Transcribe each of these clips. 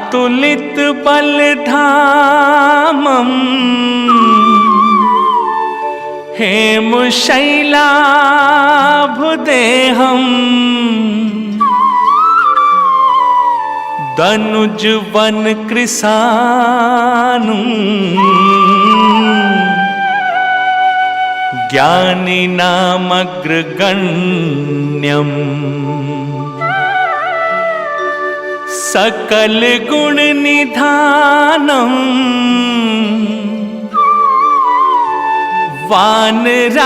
अतुलित बलधामम् हेमशैलाभदेहम् दनुजवन कृशानुम् ज्ञानिनामग्रगण्यम् सकल गुण निधानम् वानरानामधीशम्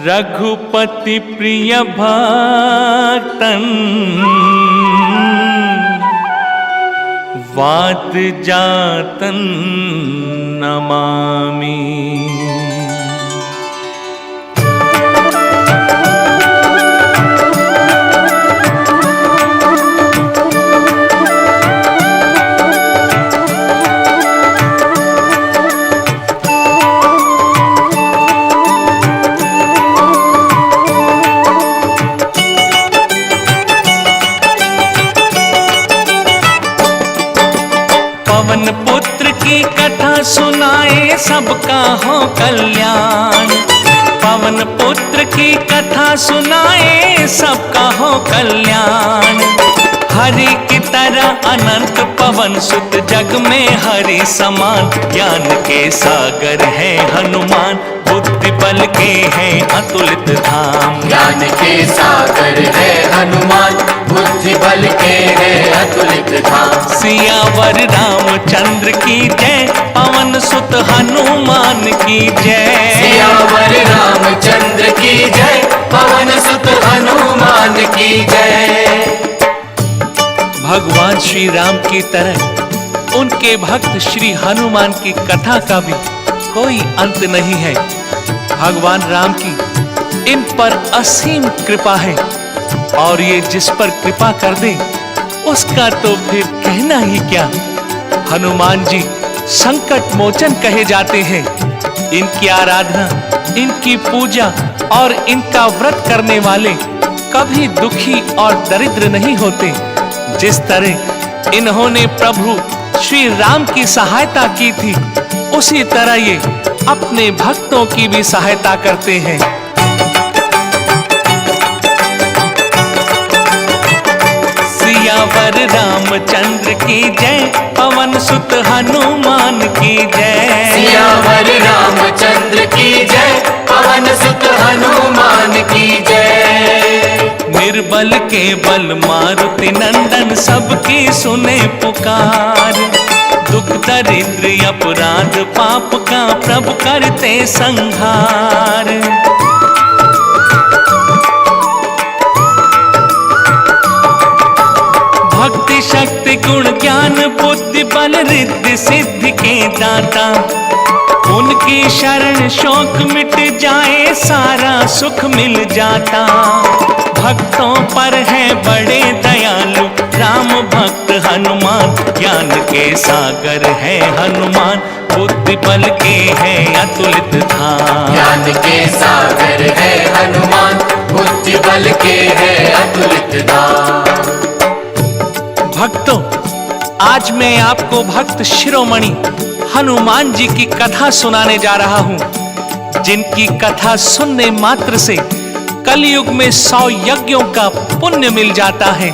रघुपति प्रिय भक्तन् वात जातन नमामि। पवन पुत्र की कथा सुनाए सबका हो कल्याण। पवन पुत्र की कथा सुनाए सबका हो कल्याण। हरि की तरह अनंत पवन सुत जग में हरि समान। ज्ञान के सागर है हनुमान बुद्धि बल के हैं अतुलित धाम। ज्ञान के सागर है हनुमान बुद्धि बल के है अतुलित धाम। सियावर रामचंद्र की जय पवन सुत हनुमान की जय। सियावर रामचंद्र की जय पवन सुत हनुमान की जय। भगवान श्री राम की तरह उनके भक्त श्री हनुमान की कथा का भी कोई अंत नहीं है। भगवान राम की इन पर असीम कृपा है और ये जिस पर कृपा कर दे उसका तो फिर कहना ही क्या। हनुमान जी संकट मोचन कहे जाते हैं। इनकी आराधना, इनकी पूजा और इनका व्रत करने वाले कभी दुखी और दरिद्र नहीं होते। जिस तरह इन्होंने प्रभु श्री राम की सहायता की थी उसी तरह ये अपने भक्तों की भी सहायता करते हैं। सियावर रामचंद्र की जय पवन सुत हनुमान की जय। सियावर रामचंद्र की जय पवन सुत हनुमान की जय। निर्बल के बल मारुति नंदन सबकी सुने पुकार। दुख दरिद्र अपराध पाप का प्रभु करते संहार। भक्ति शक्ति गुण ज्ञान बुद्धि बल रिद्धि सिद्धि के दाता। उनकी शरण शोक मिट जाए सारा सुख मिल जाता। भक्तों पर है बड़े दयालु राम भक्त हनुमान। ज्ञान के सागर है हनुमान बुद्धि बल के है अतुलित धाम। ज्ञान के सागर है हनुमान बुद्धि बल के है अतुलित धाम। भक्तों, आज मैं आपको भक्त शिरोमणि हनुमान जी की कथा सुनाने जा रहा हूं, जिनकी कथा सुनने मात्र से कलयुग में 100 यज्ञों का पुण्य मिल जाता है।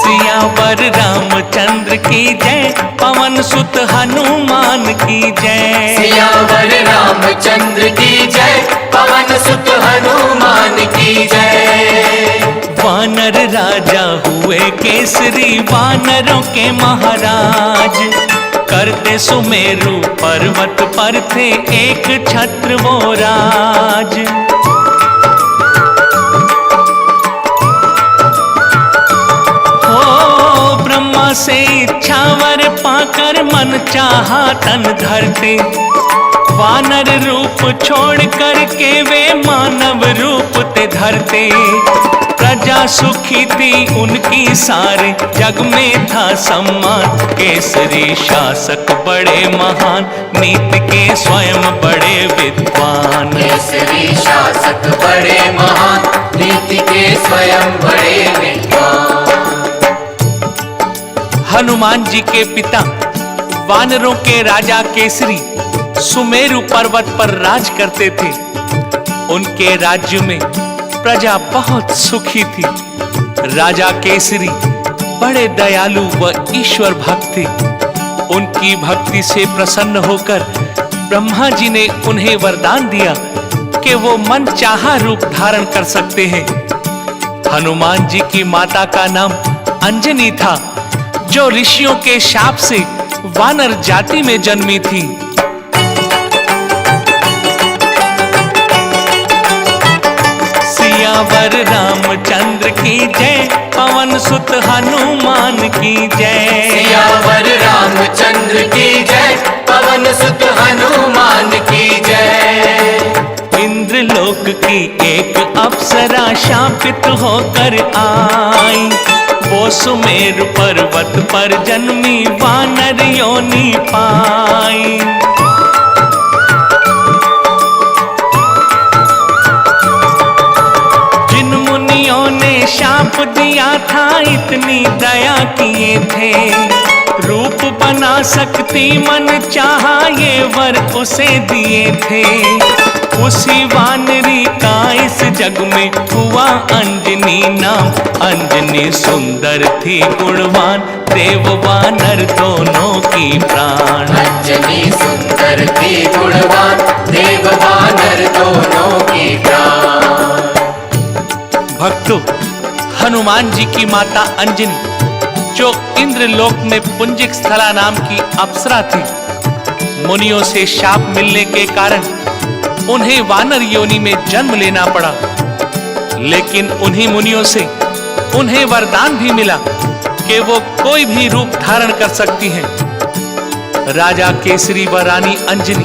सियावर रामचंद्र की जय पवन सुत हनुमान की जय। सियावर रामचंद्र की जय पवन सुत हनुमान की जय। वानर राजा हुए केसरी वानरों के महाराज। करते सुमेरु पर्वत पर थे एक छत्र वो राज। हो ब्रह्मा से इच्छावर पाकर मन चाहा तन धरते। वानर रूप छोड़ कर के वे मानव रूप ते धरते। प्रजा सुखी थी उनकी, सारे जग में था सम्मान। केसरी शासक बड़े महान, नीति के स्वयं बड़े विद्वान। केसरी शासक बड़े महान, नीति के स्वयं बड़े विद्वान। हनुमान जी के पिता वानरों के राजा केसरी सुमेरु पर्वत पर राज करते थे। उनके राज्य में प्रजा बहुत सुखी थी। राजा केसरी बड़े दयालु व ईश्वर भक्त थे। उनकी भक्ति से प्रसन्न होकर ब्रह्मा जी ने उन्हें वरदान दिया कि वो मनचाहा रूप धारण कर सकते हैं। हनुमान जी की माता का नाम अंजनी था, जो ऋषियों के शाप से वानर जाति में जन्मी थी। सियावर रामचंद्र की जय, पवन सुत हनुमान की जय। सियावर रामचंद्र की जय, पवन सुत हनुमान की जय। इंद्रलोक की एक अप्सरा शापित होकर आई, वो सुमेरु पर्वत पर जन्मी वानर योनि पाई। जिन मुनियों ने शाप दिया था, इतनी दया किए थे। रूप बना सकती मन चाहा, ये वर उसे दिए थे। उसी वानरी का इस जग में हुआ अंजनी नाम। अंजनी सुंदर थी गुणवान, देव वानर दोनों की प्राण। अंजनी सुंदर थी गुणवान, देव वानर दोनों की प्राण। भक्तों, हनुमान जी की माता अंजनी, जो इंद्रलोक में पुंजिक स्थला नाम की अप्सरा थी, मुनियों से शाप मिलने के कारण उन्हें वानर योनि में जन्म लेना पड़ा। लेकिन उन्हीं मुनियों से उन्हें वरदान भी मिला कि वो कोई भी रूप धारण कर सकती हैं। राजा केसरी व रानी अंजनी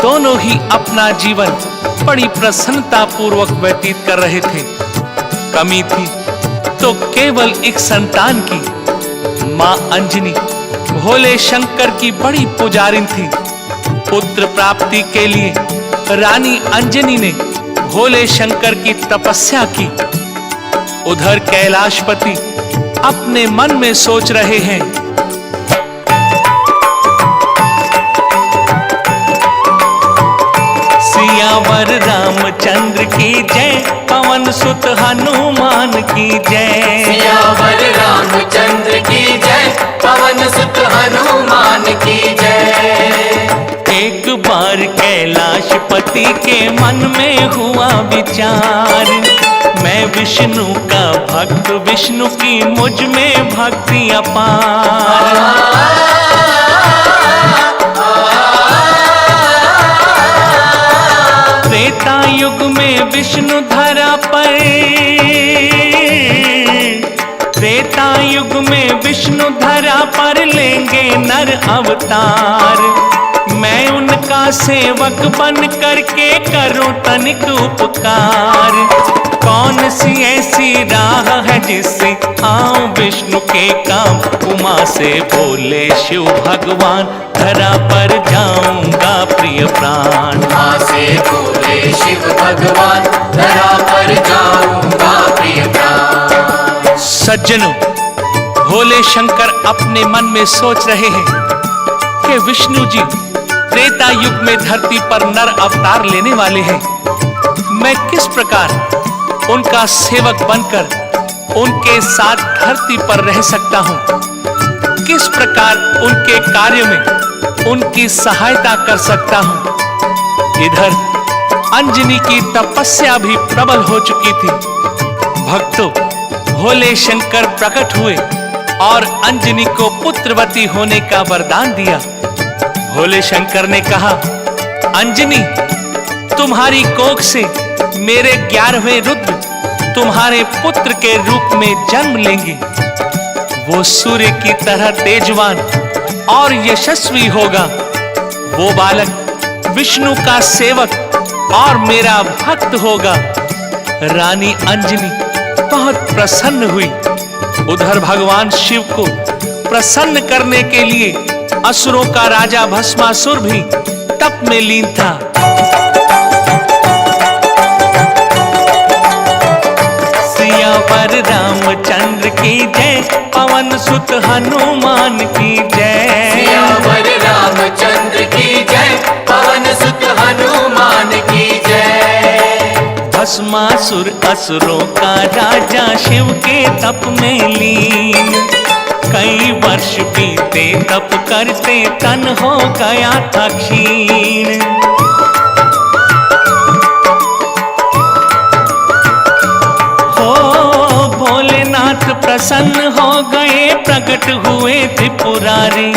दोनों ही अपना जीवन बड़ी प्रसन्नता पूर्वक व्यतीत कर रहे थे। कमी थी तो केवल एक संतान की। मां अंजनी भोले शंकर की बड़ी पुजारिन थी। पुत्र प्राप्ति के लिए रानी अंजनी ने भोले शंकर की तपस्या की। उधर कैलाशपति अपने मन में सोच रहे हैं, सियावर रामचंद्र की जय, पवन सुत हनुमान की जय। सियावर रामचंद्र की जय, पवन सुत हनुमान की जय। एक बार कैलाशपति के मन में हुआ विचार, मैं विष्णु का भक्त, विष्णु की मुझ में भक्ति अपार। त्रेता युग में विष्णु धरा पर, त्रेता युग में विष्णु धरा पर लेंगे नर अवतार। मैं उनका सेवक बन करके करूं तनिक उपकार। कौन सी ऐसी राह है जिससे आऊं विष्णु के काम। उमा से बोले शिव भगवान, धरा पर जाऊंगा प्रिय प्राण। उमा से बोले शिव भगवान, धरा पर जाऊंगा प्रिय प्राण। सज्जनों, भोले शंकर अपने मन में सोच रहे हैं कि विष्णु जी त्रेता युग में धरती पर नर अवतार लेने वाले हैं। मैं किस प्रकार उनका सेवक बनकर उनके साथ धरती पर रह सकता हूं, किस प्रकार उनके कार्य में उनकी सहायता कर सकता हूं। इधर अंजनी की तपस्या भी प्रबल हो चुकी थी। भक्तों, भोले शंकर प्रकट हुए और अंजनी को पुत्रवती होने का वरदान दिया। भोले शंकर ने कहा, अंजनी, तुम्हारी कोख से मेरे 11वें रुद्र तुम्हारे पुत्र के रूप में जन्म लेंगे। वो सूर्य की तरह तेजवान और यशस्वी होगा। वो बालक विष्णु का सेवक और मेरा भक्त होगा। रानी अंजनी बहुत प्रसन्न हुई। उधर भगवान शिव को प्रसन्न करने के लिए असुरों का राजा भस्मासुर भी तप में लीन था। सियावर रामचंद्र की जय, पवन सुत हनुमान की जय। सियावर रामचंद्र की जय, पवन सुत हनुमान की जय। भस्मासुर असुरों का राजा शिव के तप में लीन। कई वर्ष बीते तप करते तन हो गया था क्षीण। हो भोलेनाथ प्रसन्न हो गए, प्रकट हुए त्रिपुरारी।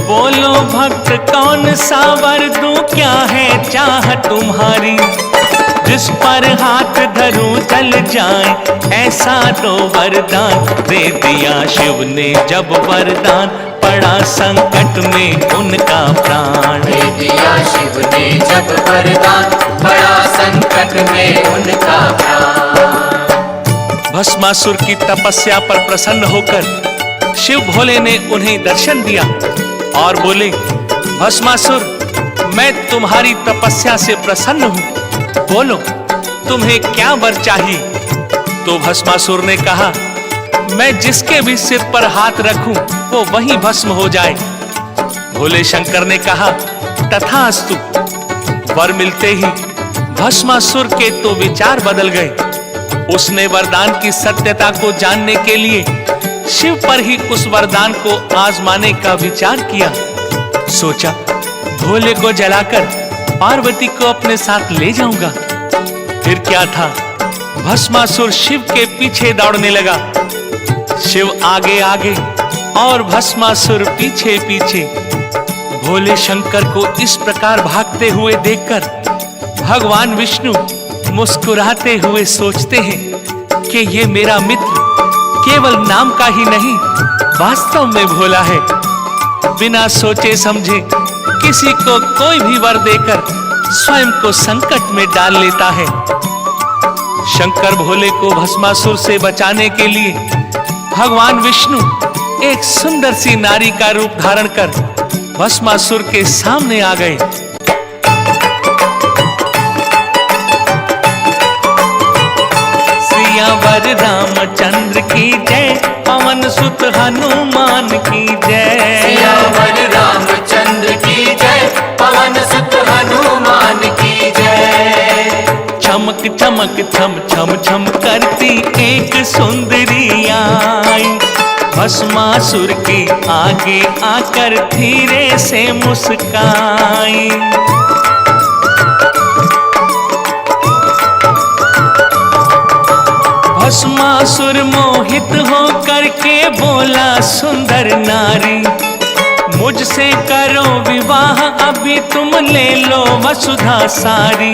बोलो भक्त कौन सा वर दूं, क्या है चाह तुम्हारी। जिस पर हाथ धरूं जल जाए, ऐसा तो वरदान दे दिया शिव ने जब वरदान। पड़ा संकट में उनका प्राण, दे दिया शिव ने जब वरदान। बड़ा संकट में उनका प्राण। भस्मासुर की तपस्या पर प्रसन्न होकर शिव भोले ने उन्हें दर्शन दिया और बोले, भस्मासुर मैं तुम्हारी तपस्या से प्रसन्न हूँ, बोलो तुम्हें क्या वर चाहिए। तो भस्मासुर ने कहा, मैं जिसके भी सिर पर हाथ रखूं वो वहीं भस्म हो जाए। भोले शंकर ने कहा, तथास्तु। वर मिलते ही भस्मासुर के तो विचार बदल गए। उसने वरदान की सत्यता को जानने के लिए शिव पर ही उस वरदान को आजमाने का विचार किया। सोचा, भोले को जलाकर पार्वती को अपने साथ ले जाऊंगा। फिर क्या था, भस्मासुर शिव के पीछे दौड़ने लगा। शिव आगे आगे और भस्मासुर पीछे पीछे। भोले शंकर को इस प्रकार भागते हुए देखकर भगवान विष्णु मुस्कुराते हुए सोचते हैं कि ये मेरा मित्र केवल नाम का ही नहीं, वास्तव में भोला है। बिना सोचे समझे किसी को कोई भी वर देकर स्वयं को संकट में डाल लेता है। शंकर भोले को भस्मासुर से बचाने के लिए भगवान विष्णु एक सुंदर सी नारी का रूप धारण कर भस्मासुर के सामने आ गए। सियावर रामचंद्र की जय, पवन सुत हनुमान की जय। सियावर रामचंद्र की जय, पवन सुत हनुमान की जय। चमक चमक छम छम छम करती एक सुंदरी आई। भस्मासुर के आगे आकर धीरे से मुस्काई। भस्मासुर मोहित हो करके बोला, सुंदर नारी मुझसे करो विवाह, अभी तुम ले लो वसुधा सारी।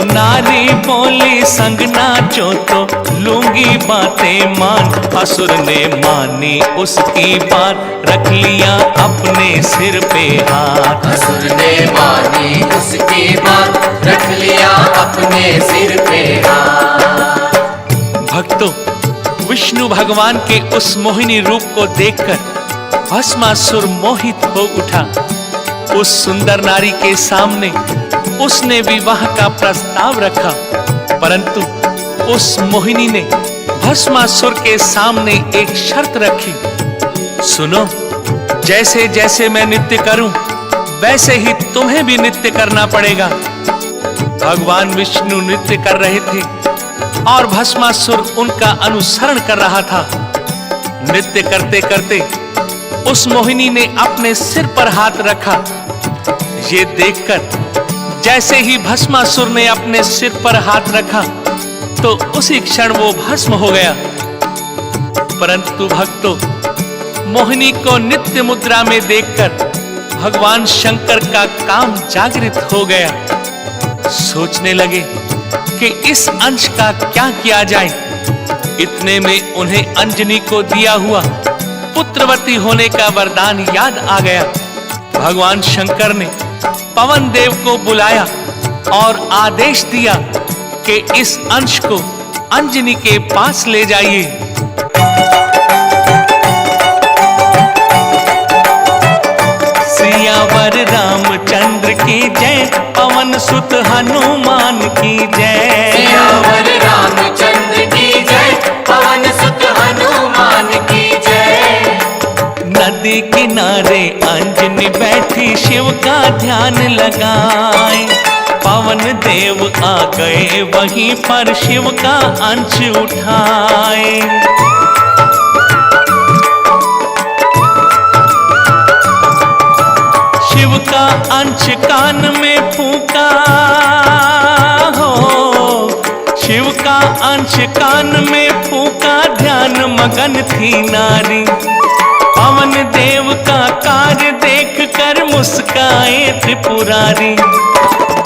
नारी बोली, संग नाचो तो लूंगी बातें मान। असुर ने मानी उसकी बात, रख लिया अपने सिर पे हाथ। असुर ने मानी उसकी बात, रख लिया अपने सिर पे हाथ। भक्तों, विष्णु भगवान के उस मोहिनी रूप को देखकर भस्मासुर मोहित हो उठा। उस सुंदर नारी के सामने उसने विवाह का प्रस्ताव रखा, परंतु उस मोहिनी ने भस्मासुर के सामने एक शर्त रखी। सुनो, जैसे जैसे मैं नृत्य करूं वैसे ही तुम्हें भी नृत्य करना पड़ेगा। भगवान विष्णु नृत्य कर रहे थे और भस्मासुर उनका अनुसरण कर रहा था। नृत्य करते करते उस मोहिनी ने अपने सिर पर हाथ रखा। ये देखकर जैसे ही भस्मासुर ने अपने सिर पर हाथ रखा तो उसी क्षण वो भस्म हो गया। परंतु भक्तों, मोहिनी को नित्य मुद्रा में देखकर भगवान शंकर का काम जागृत हो गया। सोचने लगे कि इस अंश का क्या किया जाए। इतने में उन्हें अंजनी को दिया हुआ पुत्रवती होने का वरदान याद आ गया। भगवान शंकर ने पवन देव को बुलाया और आदेश दिया कि इस अंश को अंजनी के पास ले जाइए। सियावर रामचंद्र की जय, पवन सुत हनुमान की जय। सियावर रामचंद्र की जय, पवन सुत हनुमान की जय। नदी किनारे अंजनी बैठी शिव का ध्यान लगाए। पवन देव आ गए वहीं पर शिव का अंश उठाए। शिव का अंश कान में फूंका हो, शिव का अंश कान में फूंका, ध्यान मगन थी नारी। पवन देव का कार्य देख कर मुस्काए त्रिपुरारी।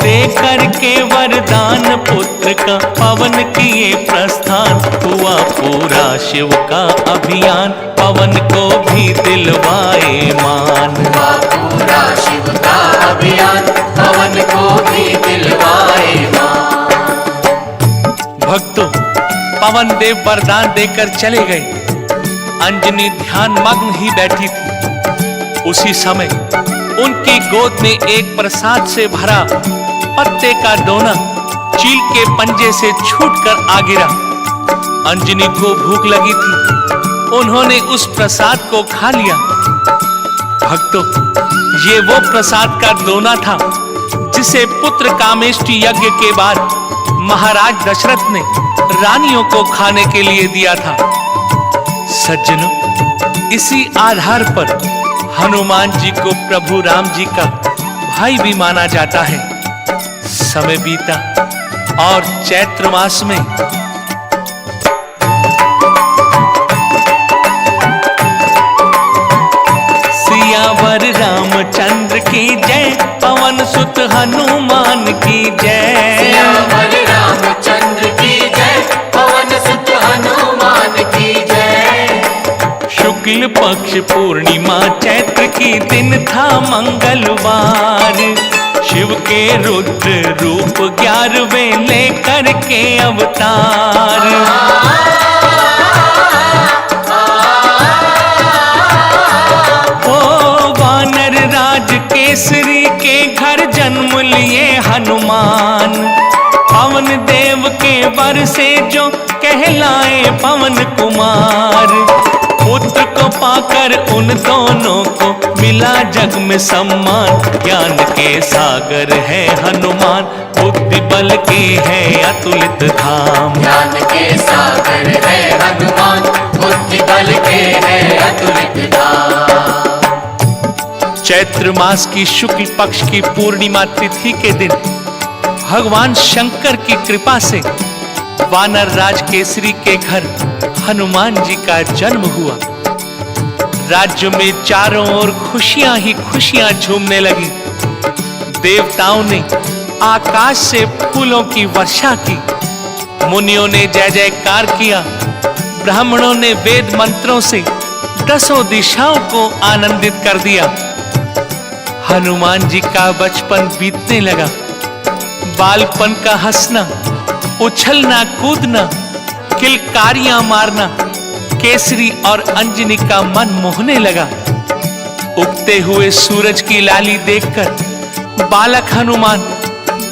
दे करके वरदान पुत्र का पवन किए प्रस्थान, हुआ पूरा शिव का अभियान, पवन को भी दिलवाए मान। हुआ पूरा शिव का अभियान, पवन को भी दिलवाए मान। भक्तों, पवन देव वरदान देकर चले गए। अंजनी ध्यान मग्न ही बैठी थी। उसी समय उनकी गोद में एक प्रसाद से भरा पत्ते का दोना चील के पंजे से छूटकर आ गिरा। अंजनी को भूख लगी थी, उन्होंने उस प्रसाद को खा लिया। भक्तों, ये वो प्रसाद का दोना था जिसे पुत्र कामेष्टि यज्ञ के बाद महाराज दशरथ ने रानियों को खाने के लिए दिया था। सज्जनों, इसी आधार पर हनुमान जी को प्रभु राम जी का भाई भी माना जाता है। समय बीता और चैत्र मास में सियावर रामचंद्र की जय, पवन सुत हनुमान की जय। सियावर रामचंद्र की जय, पवन सुत हनुमान की जय। शुक्ल पक्ष पूर्णिमा चैत्र की दिन था मंगलवार। शिव के रुद्र रूप 11वें लेकर के अवतार। ओ वानर राज केसरी के घर जन्म लिए हनुमान। पवन देव के वर से जो कहलाए पवन कुमार। पुत्र को पाकर उन दोनों को मिला जग में सम्मान। ज्ञान के सागर है हनुमान, बुद्धि बल के है अतुलित धाम। ज्ञान के सागर है हनुमान, बुद्धि बल के है अतुलित धाम। चैत्र मास की शुक्ल पक्ष की पूर्णिमा तिथि के दिन भगवान शंकर की कृपा से वानर राज केसरी के घर हनुमान जी का जन्म हुआ। राज्य में चारों ओर खुशियां ही खुशियां झूमने लगी। देवताओं ने आकाश से फूलों की वर्षा की, मुनियों ने जय जयकार किया, ब्राह्मणों ने वेद मंत्रों से 10 दिशाओं को आनंदित कर दिया। हनुमान जी का बचपन बीतने लगा। बालपन का हंसना, उछलना कूदना, किलकारियां मारना केसरी और अंजनी का मन मोहने लगा। उगते हुए सूरज की लाली देखकर बालक हनुमान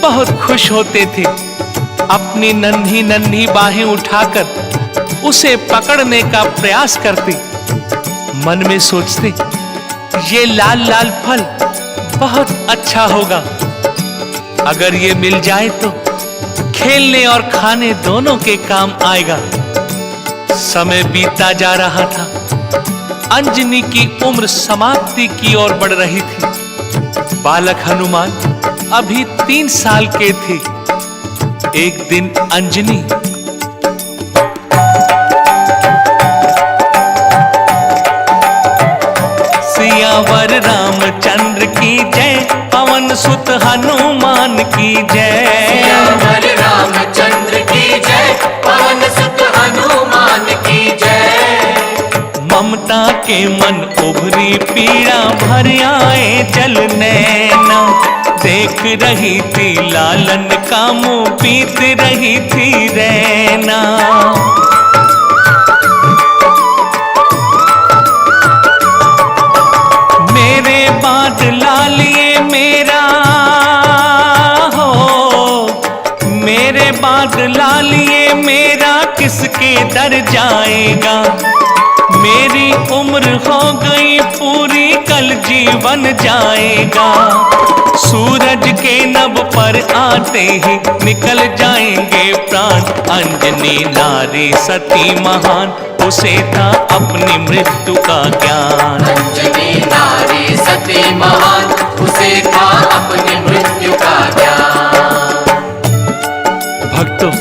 बहुत खुश होते थे। अपनी नन्ही नन्ही बाहें उठाकर उसे पकड़ने का प्रयास करते। मन में सोचते, ये लाल लाल फल बहुत अच्छा होगा। अगर ये मिल जाए तो खेलने और खाने दोनों के काम आएगा। समय बीतता जा रहा था। अंजनी की उम्र समाप्ति की ओर बढ़ रही थी। बालक हनुमान अभी 3 साल के थे। एक दिन अंजनी सियावर रामचंद्र की जय, पवन सुत हनुमान की जय। सियावर रामचंद्र की जय, पवन सुत हनुमान की जय। ममता के मन उभरी पीड़ा भर आए जल नैना। देख रही थी लालन का मुंह बीत रही थी रैना। मेरे बाद लालिए मेरा हो, मेरे बाद लालिए मेरा किसके दर जाएगा। मेरी उम्र हो गई पूरी कल जीवन जाएगा। सूरज के नभ पर आते ही निकल जाएंगे प्राण। अंजनी नारी सती महान, उसे था अपनी मृत्यु का ज्ञान। अंजनी नारी सती महान, उसे था अपनी मृत्यु का ज्ञान। भक्तों,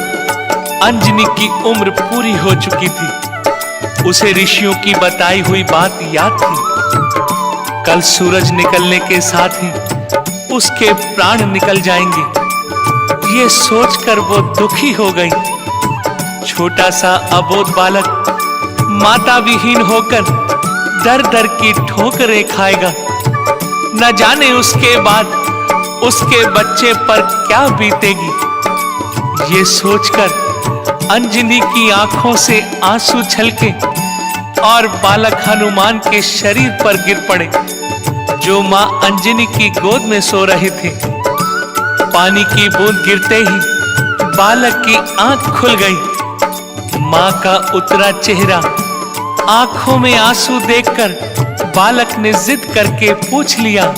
अंजनी की उम्र पूरी हो चुकी थी। उसे ऋषियों की बताई हुई बात याद थी। कल सूरज निकलने के साथ ही उसके प्राण निकल जाएंगे। ये सोचकर वो दुखी हो गई। छोटा सा अबोध बालक माता विहीन होकर दर दर की ठोकरें खाएगा। न जाने उसके बाद उसके बच्चे पर क्या बीतेगी। ये सोचकर अंजनी की आंखों से आंसू छलके और बालक हनुमान के शरीर पर गिर पड़े, जो मां अंजनी की गोद में सो रहे थे। पानी की बूंद गिरते ही बालक की आंख खुल गई। मां का उतरा चेहरा, आंखों में आंसू देखकर बालक ने जिद करके पूछ लिया,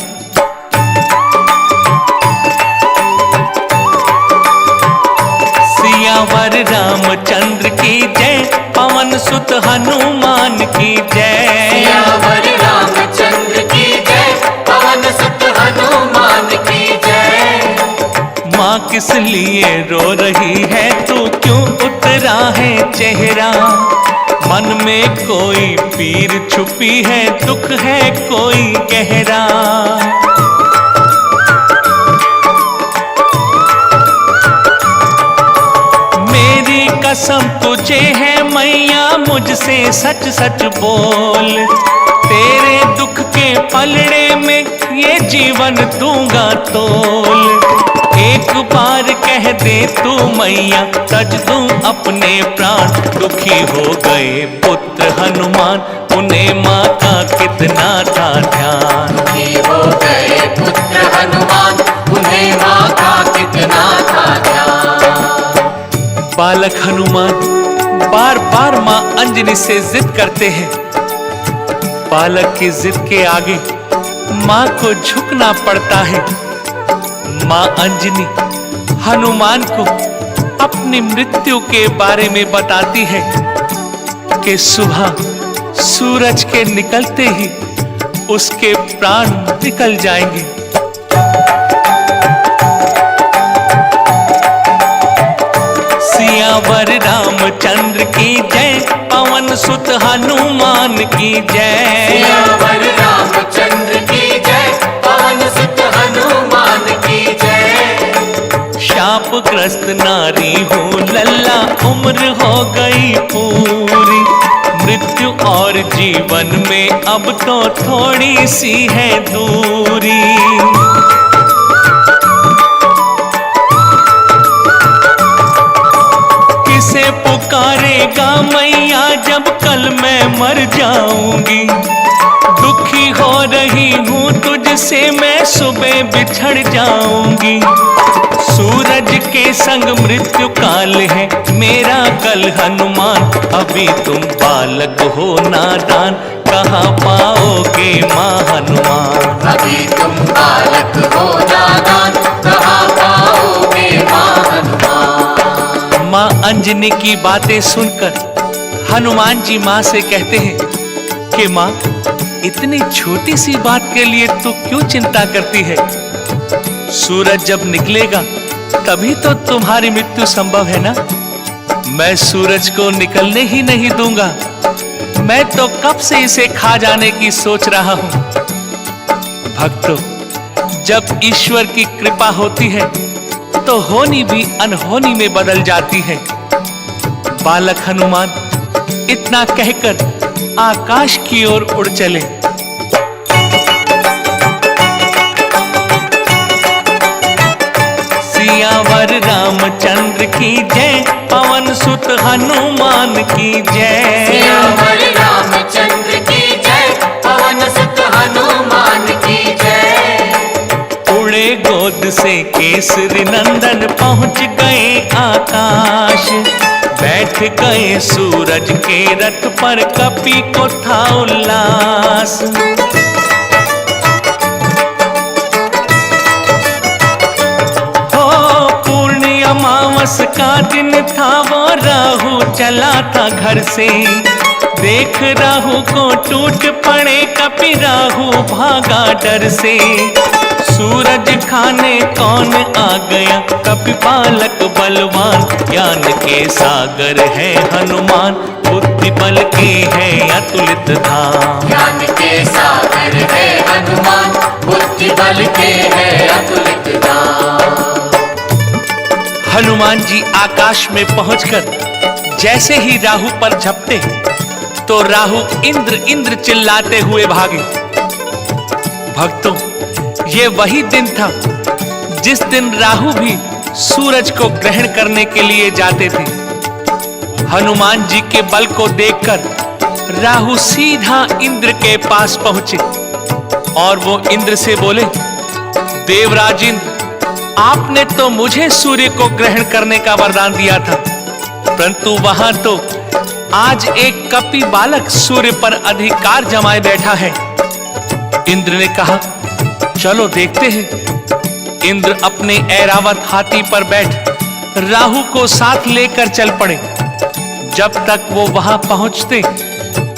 सियावर रामचंद्र की जय, पवन सुत हनुमान की जय। सियावर रामचंद्र की जय, पवन सुत हनुमान की जय। माँ किस लिए रो रही है, तू क्यों उतरा है चेहरा। मन में कोई पीर छुपी है, दुख है कोई गहरा। मेरी कसम तुझे है मैया, मुझसे सच सच बोल। तेरे दुख के पलड़े में ये जीवन दूंगा तोल। एक बार कह दे तू मैया, तज दूं अपने प्राण। दुखी हो गए पुत्र हनुमान, उन्हें माँ का कितना था ध्यान। दुखी हो गए पुत्र हनुमान, उन्हें माँ का कितना था ध्यान। बालक हनुमान बार बार माँ अंजनी से जिद करते हैं। बालक की जिद के आगे माँ को झुकना पड़ता है। माँ अंजनी हनुमान को अपनी मृत्यु के बारे में बताती है कि सुबह सूरज के निकलते ही उसके प्राण निकल जाएंगे। सियावर रामचंद्र की जय, पवन सुत हनुमान की जय। सियावर रामचंद्र की जय, पवन सुत हनुमान की जय। शापग्रस्त नारी हूँ लल्ला, उम्र हो गई पूरी। मृत्यु और जीवन में अब तो थोड़ी सी है दूरी। किसे पुकारेगा मैया, जब कल मैं मर जाऊंगी। दुखी हो रही हूँ तुझसे मैं सुबह बिछड़ जाऊंगी। सूरज के संग मृत्यु काल है मेरा कल हनुमान। अभी तुम बालक हो नादान, कहाँ पाओगे माँ हनुमान। अभी तुम बालक हो नादान, कहाँ पाओगे माँ हनुमान। माँ अंजनी की बातें सुनकर हनुमान जी माँ से कहते हैं कि माँ, इतनी छोटी सी बात के लिए तू क्यों चिंता करती है। सूरज जब निकलेगा तभी तो तुम्हारी मृत्यु संभव है ना। मैं सूरज को निकलने ही नहीं दूंगा। मैं तो कब से इसे खा जाने की सोच रहा हूं। भक्तों, जब ईश्वर की कृपा होती है तो होनी भी अनहोनी में बदल जाती है। बालक हनुमान इतना कहकर आकाश की ओर उड़ चले। सियावर रामचंद्र की जय, पवन सुत हनुमान की जय। सियावर रामचंद्र की जय, पवन सुत हनुमान की जय। उड़े गोद से केसरी नंदन, पहुंच गए आकाश। बैठ गए सूरज के रथ पर, कपि को था उल्लास। अमावस का दिन था, वो राहु चला था घर से। देख राहु को टूट पड़े कपि, राहु भागा डर से। सूरज खाने कौन आ गया, कपि बालक बलवान। ज्ञान के सागर है हनुमान, बुद्धि बल के है अतुलित धाम। ज्ञान के सागर है हनुमान, बुद्धि बल के है अतुलित धाम। हनुमान जी आकाश में पहुंचकर जैसे ही राहु पर झपटे, तो राहु इंद्र इंद्र चिल्लाते हुए भागे। भक्तों, ये वही दिन था जिस दिन राहु भी सूरज को ग्रहण करने के लिए जाते थे। हनुमान जी के बल को देखकर राहु सीधा इंद्र के पास पहुंचे और वो इंद्र से बोले, देवराज इंद्र, आपने तो मुझे सूर्य को ग्रहण करने का वरदान दिया था, परंतु वहां तो आज एक कपि बालक सूर्य पर अधिकार जमाए बैठा है। इंद्र ने कहा, चलो देखते हैं। इंद्र अपने ऐरावत हाथी पर बैठ राहु को साथ लेकर चल पड़े। जब तक वो वहां पहुंचते,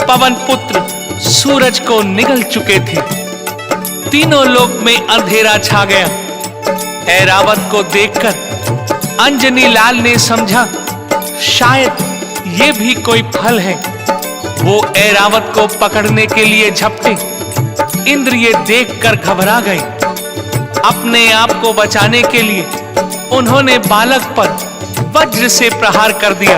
पवन पुत्र सूरज को निगल चुके थे। तीनों लोक में अंधेरा छा गया। ऐरावत को देखकर अंजनी लाल ने समझा, शायद ये भी कोई फल है। वो ऐरावत को पकड़ने के लिए झपटे। इंद्र ये देखकर घबरा गए। अपने आप को बचाने के लिए उन्होंने बालक पर वज्र से प्रहार कर दिया।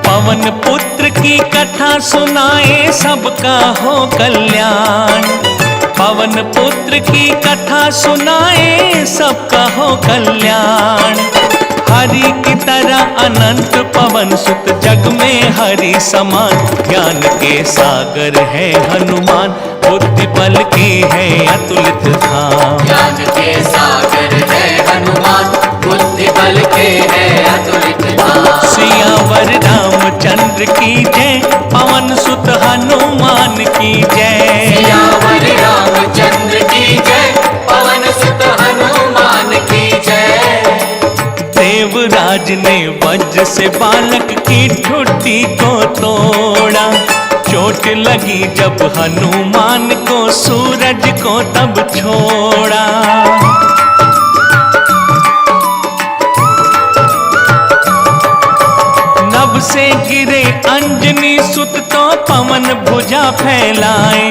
पवन पुत्र की कथा सुनाए, सबका हो कल्याण। पवन पुत्र की कथा सुनाए, सबका हो कल्याण। हरि की तरह अनंत पवन सुत, जग में हरि समान। ज्ञान के सागर है हनुमान, बुद्धि बल के है अतुलित धाम। ज्ञान के सागर है हनुमान, बुद्धि बल के है अतुलित धाम। सियावर रामचंद्र की जय, पवन सुत हनुमान की जय। सियावर रामचंद्र की जय, पवन सुत हनुमान की जय। देवराज ने वज्र से बालक की ठुड्डी को तोड़ा। चोट लगी जब हनुमान को, सूरज को तब छोड़ा। नभ से गिरे अंजनी सुत, तो पवन भुजा फैलाए।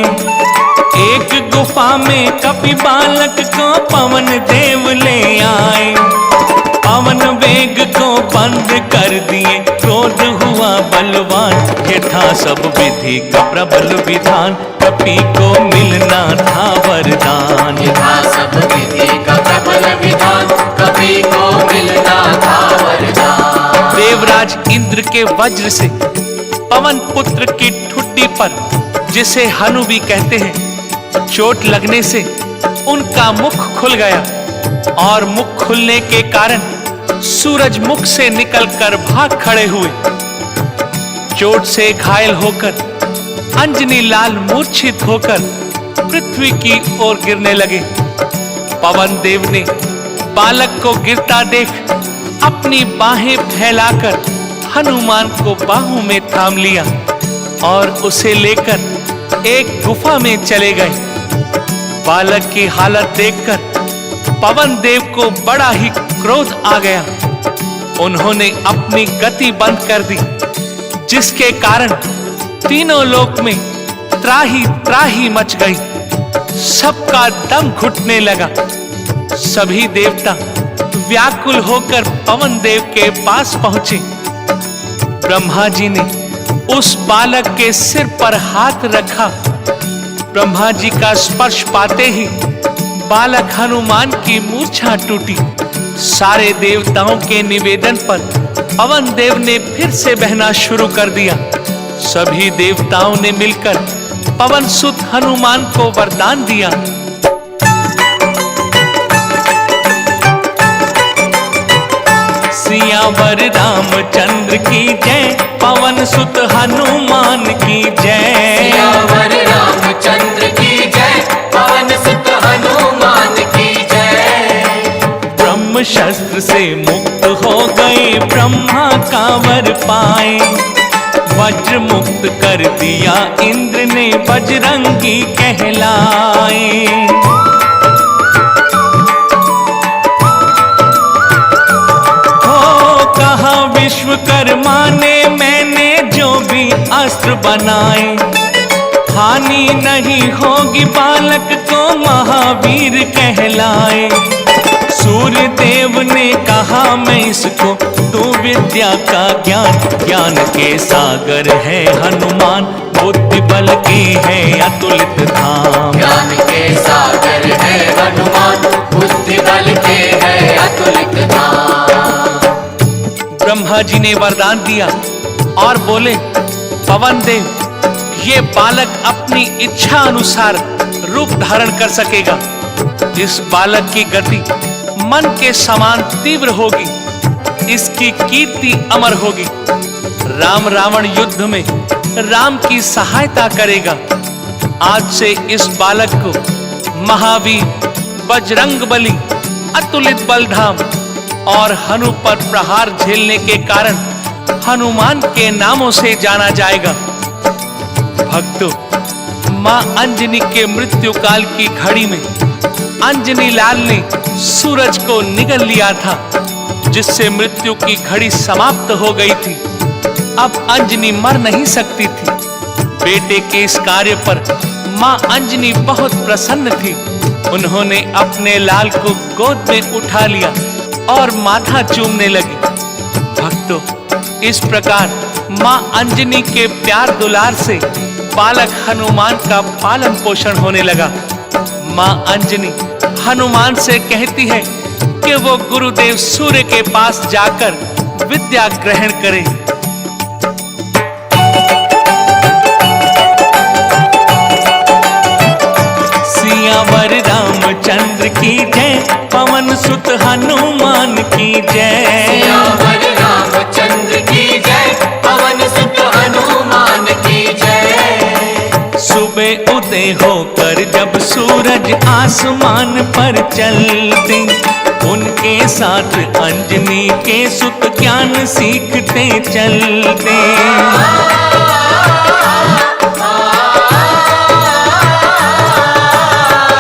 एक गुफा में कपि बालक को पवन देव ले आए। पवन वेग को बंद कर दिए, क्रोध हुआ बलवान। ये था सब विधि का प्रबल विधान, कपि को मिलना था वरदान। ये था सब विधि का प्रबल विधान, कपि को मिलना था वरदान। देवराज इंद्र के वज्र से पवन पुत्र की ठुड्डी पर, जिसे हनु भी कहते हैं, चोट लगने से उनका मुख खुल गया और मुख खुलने के कारण सूरज मुख से निकलकर भाग खड़े हुए। चोट से घायल होकर अंजनी लाल मूर्छित होकर पृथ्वी की ओर गिरने लगे। पवन देव ने बालक को गिरता देख अपनी बाहें फैलाकर हनुमान को बाहों में थाम लिया और उसे लेकर एक गुफा में चले गए। बालक की हालत देखकर पवन देव को बड़ा ही क्रोध आ गया। उन्होंने अपनी गति बंद कर दी, जिसके कारण तीनों लोक में त्राही त्राही मच गई। सबका दम घुटने लगा। सभी देवता व्याकुल होकर पवन देव के पास पहुंचे। ब्रह्मा जी ने उस बालक के सिर पर हाथ रखा। ब्रह्मा जी का स्पर्श पाते ही बालक हनुमान की मूर्छा टूटी। सारे देवताओं के निवेदन पर पवन देव ने फिर से बहना शुरू कर दिया। सभी देवताओं ने मिलकर पवन सुत हनुमान को वरदान दिया। सियावर रामचंद्र की जय, पवन सुत हनुमान की जय। सियावर रामचंद्र की जय, पवन सुत हनुमान की जय। ब्रह्म शस्त्र से मुक्त हो गए, ब्रह्मा का वर पाए। वज्र मुक्त कर दिया इंद्र ने, बजरंगी कहलाए। विश्वकर्मा ने मैंने जो भी अस्त्र बनाए, हानि नहीं होगी बालक को, महावीर कहलाए। सूर्य देव ने कहा मैं इसको, तू विद्या का ज्ञान, ज्ञान के सागर है हनुमान, बुद्धि बल की है अतुलित धाम। ज्ञान के सागर है हनुमान, बुद्धि बल के है अतुलित धाम। ब्रह्मा जी ने वरदान दिया और बोले, पवन देव, ये बालक अपनी इच्छा अनुसार रूप धारण कर सकेगा। इस बालक की गति मन के समान तीव्र होगी, इसकी कीर्ति अमर होगी। राम रावण युद्ध में राम की सहायता करेगा। आज से इस बालक को महावीर, बजरंग बली, अतुलित बलधाम और हनु पर प्रहार झेलने के कारण हनुमान के नामों से जाना जाएगा। भक्तों, मां अंजनी के मृत्यु काल की घड़ी में अंजनी लाल ने सूरज को निगल लिया था, जिससे मृत्यु की घड़ी समाप्त हो गई थी। अब अंजनी मर नहीं सकती थी। बेटे के इस कार्य पर मां अंजनी बहुत प्रसन्न थी। उन्होंने अपने लाल को गोद में उठा लिया और माथा चूमने लगी। भक्तों, इस प्रकार मां अंजनी के प्यार दुलार से बालक हनुमान का पालन पोषण होने लगा। मां अंजनी हनुमान से कहती है कि वो गुरुदेव सूर्य के पास जाकर विद्या ग्रहण करे। सियावर रामचंद्र की जय, पवन सुत हनुमान की जय। सियावर रामचंद्र की जय, पवन सुत हनुमान की जय। सुबह उदय होकर जब सूरज आसमान पर चलते, उनके साथ अंजनी के सुत ज्ञान सीखते चलते।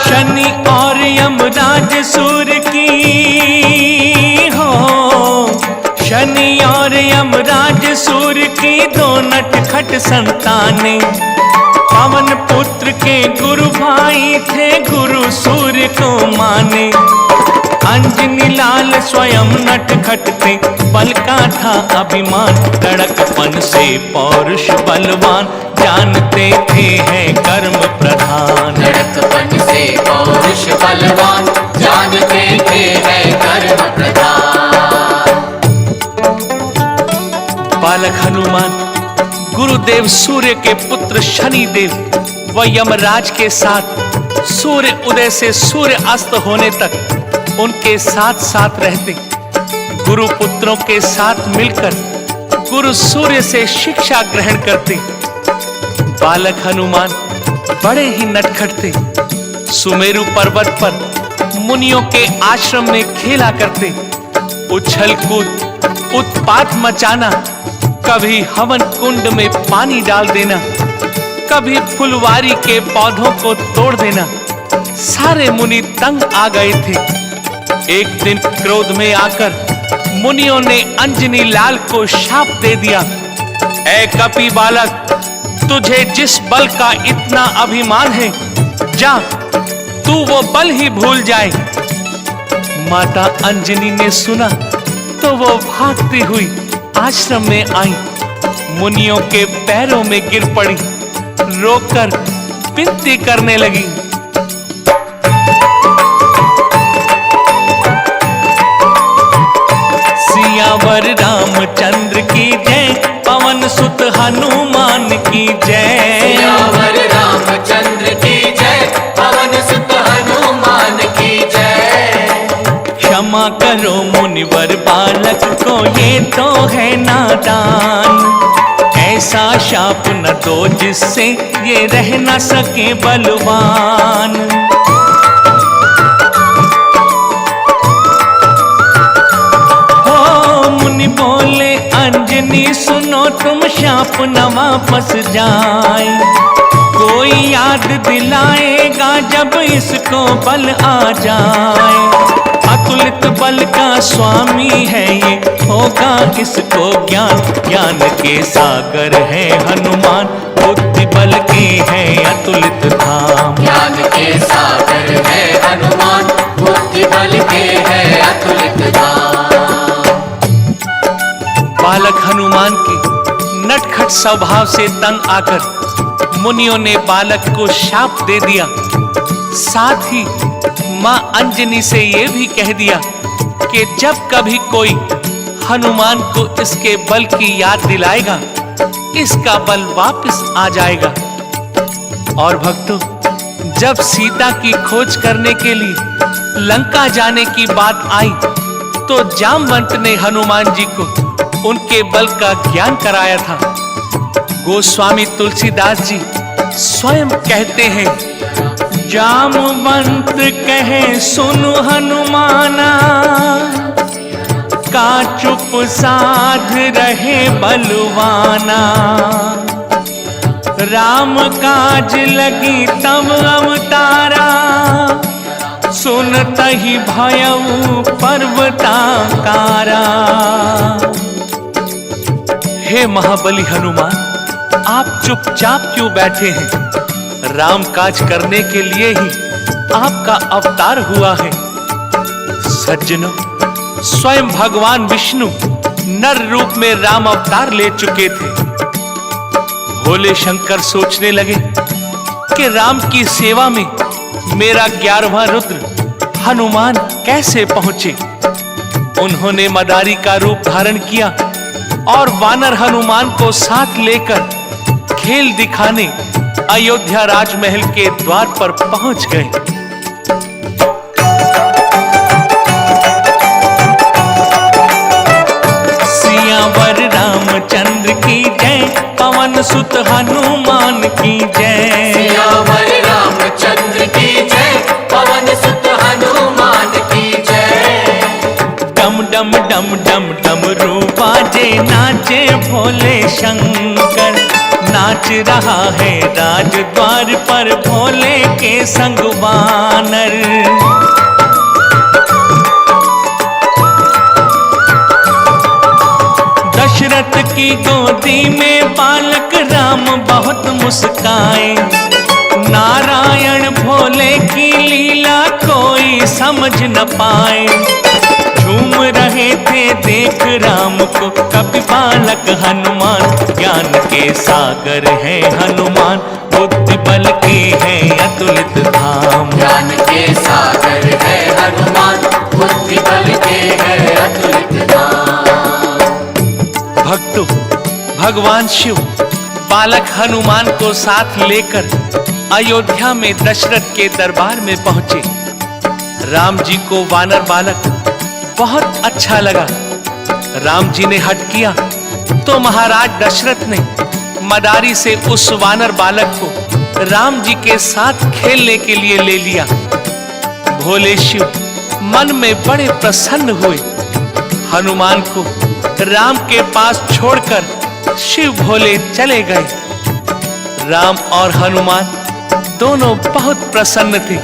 शनि और यमराज सूर्य की शनि और यमराज सूर्य की दो नटखट संतानें। पवन पुत्र के गुरु भाई थे, गुरु सूर्य को माने। अंजनी लाल स्वयं नटखट थे, बल का था अभिमान। लड़कपन से पौरुष बलवान, जानते थे है कर्म प्रधान। लड़कपन से पौरुष बलवान, जानते थे है कर्म प्रधान। बालक हनुमान गुरुदेव सूर्य के पुत्र शनि देव व यमराज के साथ सूर्य उदय से सूर्य अस्त होने तक उनके साथ साथ रहते। गुरु पुत्रों के साथ मिलकर गुरु सूर्य से शिक्षा ग्रहण करते। बालक हनुमान बड़े ही नटखट थे। सुमेरु पर्वत पर मुनियों के आश्रम में खेला करते। उछल कूद, उत्पात मचाना, कभी हवन कुंड में पानी डाल देना, कभी फुलवारी के पौधों को तोड़ देना। सारे मुनि तंग आ गए थे। एक दिन क्रोध में आकर मुनियों ने अंजनी लाल को शाप दे दिया, ऐ कपि बालक, तुझे जिस बल का इतना अभिमान है, जा तू वो बल ही भूल जाए। माता अंजनी ने सुना तो वो भागती हुई आश्रम में आई, मुनियों के पैरों में गिर पड़ी, रोकर विनती करने लगी। सियावर रामचंद्र की जय, पवन सुत हनुमान की जय। सियावर रामचंद्र की जय, पवन सुत हनुमान की जय। क्षमा करो मुनिवर बालक को, ये तो है नादान। ऐसा शाप न दो जिससे ये रह न सके बलवान। हो मुनि बोले अंजनी सुनो, तुम शाप न वापस जाए। कोई याद दिलाएगा जब इसको बल आ जाए। अतुलित बल का स्वामी है ये, होगा इसको ज्ञान। ज्ञान के सागर है हनुमान, बुद्धि बल के है अतुलित धाम। ज्ञान के सागर है हनुमान, बुद्धि बल के है अतुलित धाम। बालक हनुमान के नटखट स्वभाव से तंग आकर मुनियों ने बालक को शाप दे दिया। साथ ही मां अंजनी से यह भी कह दिया कि जब कभी कोई हनुमान को इसके बल की याद दिलाएगा, इसका बल वापस आ जाएगा। और भक्तों, जब सीता की खोज करने के लिए लंका जाने की बात आई तो जामवंत ने हनुमान जी को उनके बल का ज्ञान कराया था। गोस्वामी तुलसीदास जी स्वयं कहते हैं, जामवंत कहे सुनु हनुमाना, का चुप साध रहे बलवाना। राम काज लगी तब अवतारा, सुनत ही भयउ पर्वताकारा। हे महाबली हनुमान, आप चुपचाप क्यों बैठे हैं? राम काज करने के लिए ही आपका अवतार हुआ है। सज्जनों, स्वयं भगवान विष्णु नर रूप में राम अवतार ले चुके थे। भोले शंकर सोचने लगे कि राम की सेवा में मेरा 11वां रुद्र हनुमान कैसे पहुंचे। उन्होंने मदारी का रूप धारण किया और वानर हनुमान को साथ लेकर खेल दिखाने अयोध्या राजमहल के द्वार पर पहुंच गए। सियावर रामचंद्र की जय, पवन सुत हनुमान की जय। सियावर रामचंद्र की जय, पवन सुत हनुमान की जय। डम डम डम डम डमरू बाजे, नाचे भोले शंकर। नाच रहा है राजद्वार पर भोले के संग वानर। दशरथ की गोदी में बालक राम बहुत मुस्काए। नारायण भोले की लीला कोई समझ न पाए। झूम रहे थे देख राम को कपि बालक हनुमान। ज्ञान के सागर है हनुमान, बुद्धि बल के है अतुलित धाम। ज्ञान के सागर है हनुमान, बुद्धि बल के है अतुलित धाम। भक्तों, भगवान शिव बालक हनुमान को साथ लेकर अयोध्या में दशरथ के दरबार में पहुंचे। राम जी को वानर बालक बहुत अच्छा लगा। राम जी ने हट किया तो महाराज दशरथ ने मदारी से उस वानर बालक को राम जी के साथ खेलने के लिए ले लिया। भोले शिव मन में बड़े प्रसन्न हुए। हनुमान को राम के पास छोड़कर शिव भोले चले गए। राम और हनुमान दोनों बहुत प्रसन्न थे।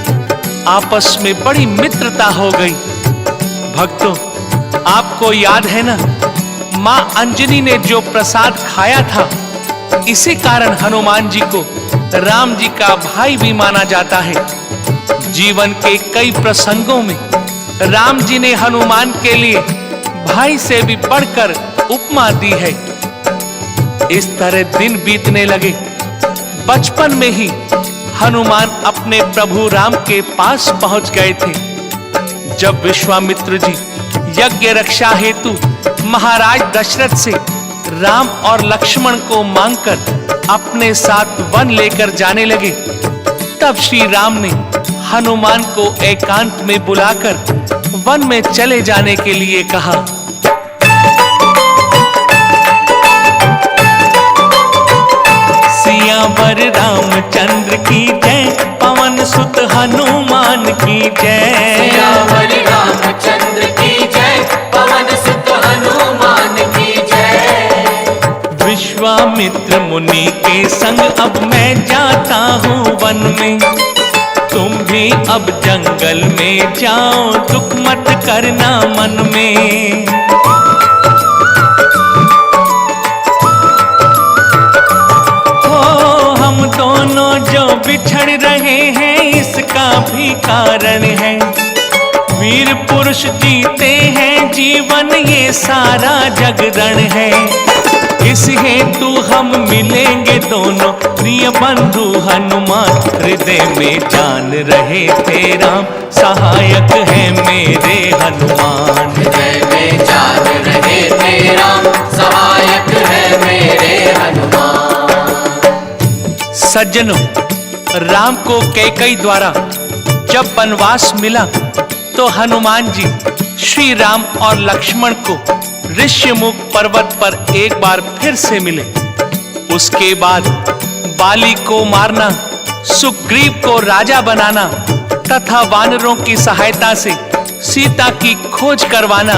आपस में बड़ी मित्रता हो गई। भक्तों, आपको याद है ना, मां अंजनी ने जो प्रसाद खाया था, इसी कारण हनुमान जी को राम जी का भाई भी माना जाता है। जीवन के कई प्रसंगों में राम जी ने हनुमान के लिए भाई से भी बढ़कर उपमा दी है। इस तरह दिन बीतने लगे। बचपन में ही हनुमान अपने प्रभु राम के पास पहुंच गए थे। जब विश्वामित्र जी यज्ञ रक्षा हेतु महाराज दशरथ से राम और लक्ष्मण को मांगकर अपने साथ वन लेकर जाने लगे, तब श्री राम ने हनुमान को एकांत में बुलाकर वन में चले जाने के लिए कहा। सियावर रामचंद्र की जय, पवन सुत हनुमान की जय। सियावर रामचंद्र की जय, पवन सुत हनुमान की जय। विश्वामित्र मुनि के संग अब मैं जाता हूँ वन में, तुम भी अब जंगल में जाओ, दुख मत करना मन में। हो हम दोनों जो बिछड़ रहे हैं, इसका भी कारण है। वीर पुरुष जीते हैं जीवन, ये सारा जगरण है। इस हेतु हम मिलेंगे दोनों, प्रिय बंधु हनुमान। हृदय में जान रहे थे राम, सहायक है मेरे हनुमान। हृदय में जान रहे थे राम, सहायक है मेरे हनुमान। सज्जनों, राम को कैकेयी द्वारा जब वनवास मिला तो हनुमान जी श्री राम और लक्ष्मण को ऋष्यमुख पर्वत पर एक बार फिर से मिले। उसके बाद बाली को मारना, सुग्रीव को राजा बनाना तथा वानरों की सहायता से सीता की खोज करवाना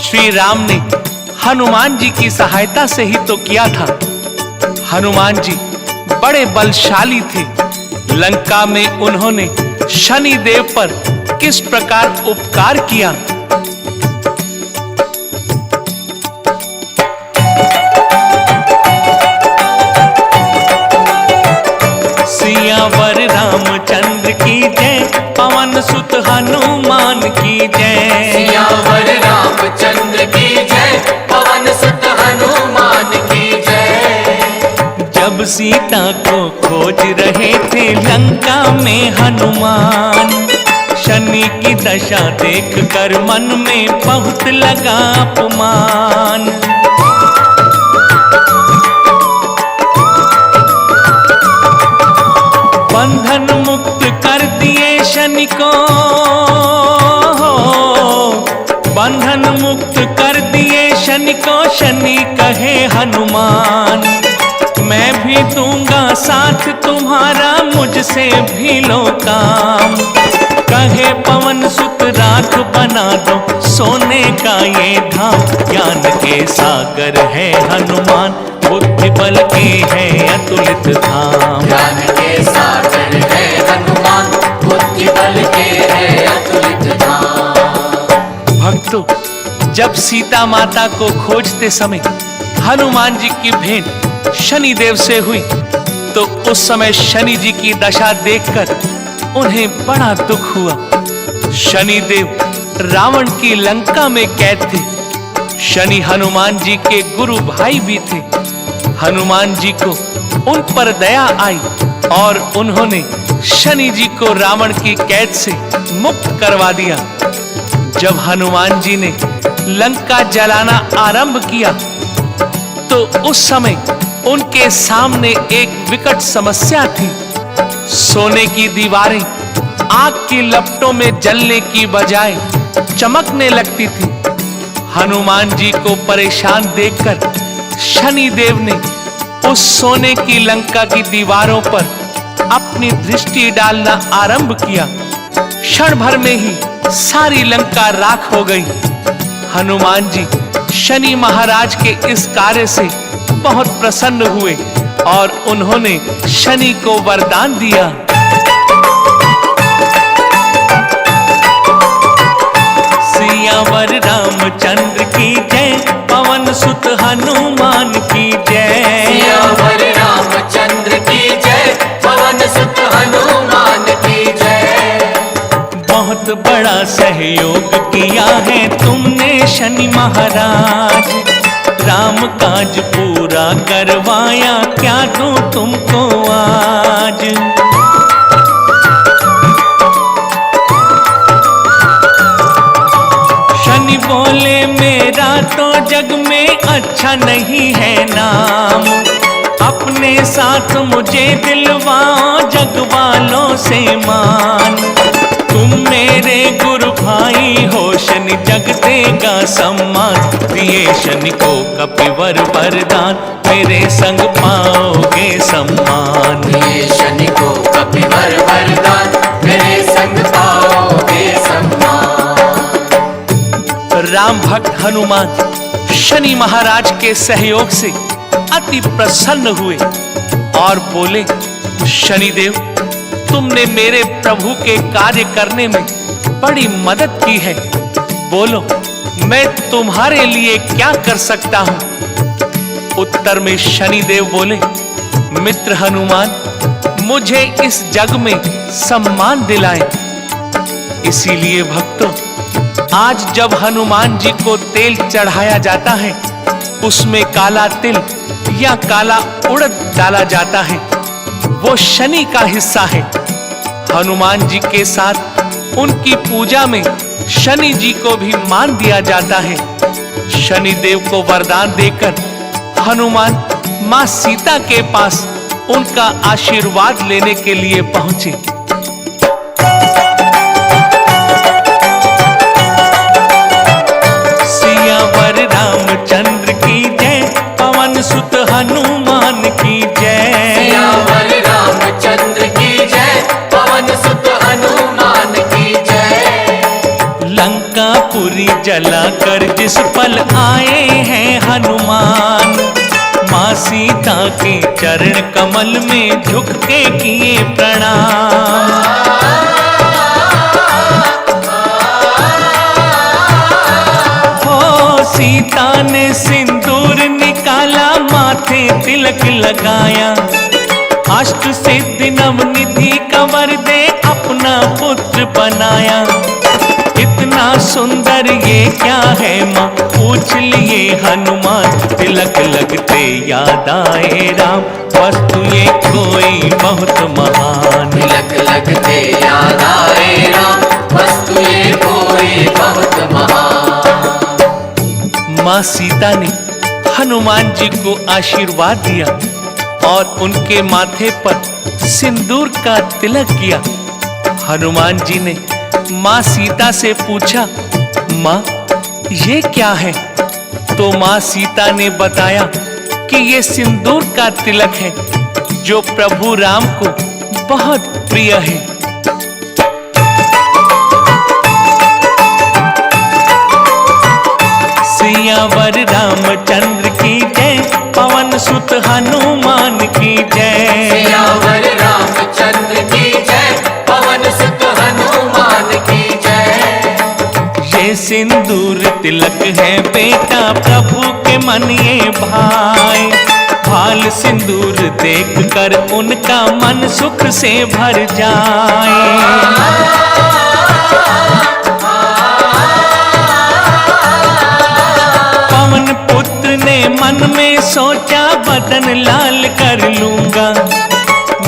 श्री राम ने हनुमान जी की सहायता से ही तो किया था। हनुमान जी बड़े बलशाली थे। लंका में उन्होंने शनि देव पर किस प्रकार उपकार किया, सियावर रामचंद्र की जय, पवन सुत हनुमान की जय। सियावर रामचंद्र की जय, पवन सुत हनुमान की जय। जब सीता को खोज रहे थे लंका में हनुमान, शनि की दशा देख कर मन में बहुत लगा अपमान। बंधन मुक्त कर दिए शनि को, बंधन मुक्त कर दिए शनि को। शनि कहे हनुमान, मैं भी दूंगा साथ तुम्हारा, मुझसे भी लो काम। कहे पवन सुत राख बना दो, सोने का ये धाम। ज्ञान के सागर है हनुमान, बुद्धि बल के है अतुलित धाम। ज्ञान के सागर है हनुमान, बुद्धि बल के है अतुलित धाम। भक्तों, जब सीता माता को खोजते समय हनुमान जी की भेंट शनि देव से हुई तो उस समय शनि जी की दशा देखकर उन्हें बड़ा दुख हुआ। शनि देव रावण की लंका में कैद थे। शनि हनुमान जी के गुरु भाई भी थे। हनुमान जी को उन पर दया आई और उन्होंने शनि जी को रावण की कैद से मुक्त करवा दिया। जब हनुमान जी ने लंका जलाना आरंभ किया तो उस समय उनके सामने एक विकट समस्या थी। सोने की दीवारें आग की लपटों में जलने की बजाय चमकने लगती थी। हनुमान जी को परेशान देखकर शनि देव ने उस सोने की लंका की दीवारों पर अपनी दृष्टि डालना आरंभ किया। क्षण भर में ही सारी लंका राख हो गई। हनुमान जी शनि महाराज के इस कार्य से बहुत प्रसन्न हुए और उन्होंने शनि को वरदान दिया। सियावर रामचंद्र की जय, पवन सुत हनुमान की जय। सियावर रामचंद्र की जय, पवन सुत हनुमान की जय। बहुत बहुत बड़ा सहयोग किया है तुमने शनि महाराज। राम काज पूरा करवाया, क्या दूं तुमको आज। शनि बोले मेरा तो जग में अच्छा नहीं है नाम, अपने साथ मुझे दिलवाओ जग वालों से मान। तुम मेरे गुरु भाई हो, शनि जग देगा सम्मान। दिए शनि को कपिवर वरदान, मेरे संग पाओगे सम्मान। दिए शनि को कपिवर वरदान, मेरे संग पाओगे सम्मान। राम भक्त हनुमान शनि महाराज के सहयोग से अति प्रसन्न हुए और बोले, शनिदेव तुमने मेरे प्रभु के कार्य करने में बड़ी मदद की है, बोलो मैं तुम्हारे लिए क्या कर सकता हूं। उत्तर में शनिदेव बोले, मित्र हनुमान मुझे इस जग में सम्मान दिलाए। इसीलिए भक्तों, आज जब हनुमान जी को तेल चढ़ाया जाता है, उसमें काला तिल या काला उड़द डाला जाता है, वो शनि का हिस्सा है। हनुमान जी के साथ उनकी पूजा में शनि जी को भी मान दिया जाता है। शनि देव को वरदान देकर हनुमान मां सीता के पास उनका आशीर्वाद लेने के लिए पहुंचे। सियावर रामचंद्र की जय, पवन सुत हनुमान की जय। सियावर रामचंद्र की जय, पवन सुत हनुमान की जय। लंकापुरी जलाकर जिस पल आए हैं हनुमान, मां सीता के चरण कमल में झुक के किए प्रणाम। हो सीता ने सिंदूर निकाला, माथे तिलक लगाया, अष्ट सिद्धि नवनिधि कंवर दे अपना पुत्र बनाया। इतना सुंदर ये क्या है माँ, पूछ लिए हनुमान, तिलक लगते याद आए राम, वस्तु ये कोई बहुत महान। तिलक लगते याद आए राम, वस्तु ये कोई बहुत महान। माँ सीता ने हनुमान जी को आशीर्वाद दिया और उनके माथे पर सिंदूर का तिलक किया। हनुमान जी ने माँ सीता से पूछा, माँ ये क्या है? तो माँ सीता ने बताया कि ये सिंदूर का तिलक है जो प्रभु राम को बहुत प्रिय है। सियावर रामचंद्र की जय, पवन सुत हनुमान की जय। सियावर रामचंद्र की जय, पवन सुत हनुमान की जय। ये सिंदूर तिलक है बेटा प्रभु के मन ये भाई, भाल सिंदूर देख कर उनका मन सुख से भर जाए। पवन पुत्र ने मन में सोचा, बदन लाल कर लूंगा,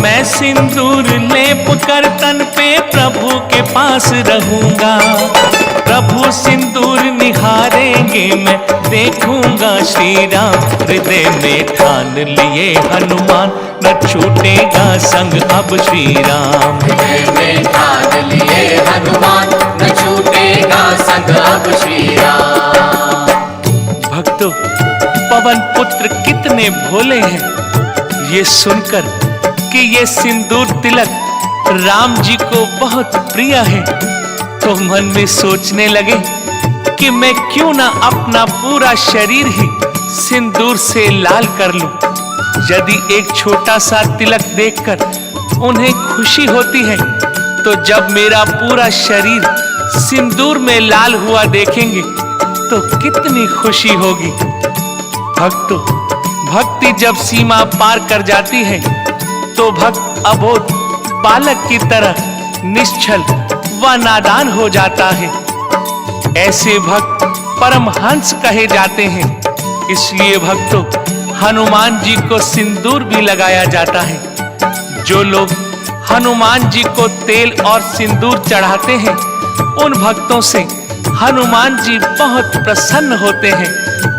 मैं सिंदूर लेप कर तन पे प्रभु के पास रहूंगा। प्रभु सिंदूर निहारेंगे मैं देखूंगा श्री राम, हृदय में ठान लिए हनुमान, न छूटेगा संग अब श्री राम। हृदय में ठान लिए हनुमान, न छूटेगा संग अब श्री राम। भक्तों, पवन पुत्र कितने भोले हैं, ये सुनकर कि ये सिंदूर तिलक राम जी को बहुत प्रिय है, तो मन में सोचने लगे कि मैं क्यों ना अपना पूरा शरीर ही सिंदूर से लाल कर लूं। यदि एक छोटा सा तिलक देखकर उन्हें खुशी होती है, तो जब मेरा पूरा शरीर सिंदूर में लाल हुआ देखेंगे तो कितनी खुशी होगी। भक्तों, भक्ति जब सीमा पार कर जाती है तो भक्त अबोध बालक की तरह निश्चल वह नादान हो जाता है। ऐसे भक्त परमहंस कहे जाते हैं। इसलिए भक्तों, हनुमान जी को सिंदूर भी लगाया जाता है। जो लोग हनुमान जी को तेल और सिंदूर चढ़ाते हैं, उन भक्तों से हनुमान जी बहुत प्रसन्न होते हैं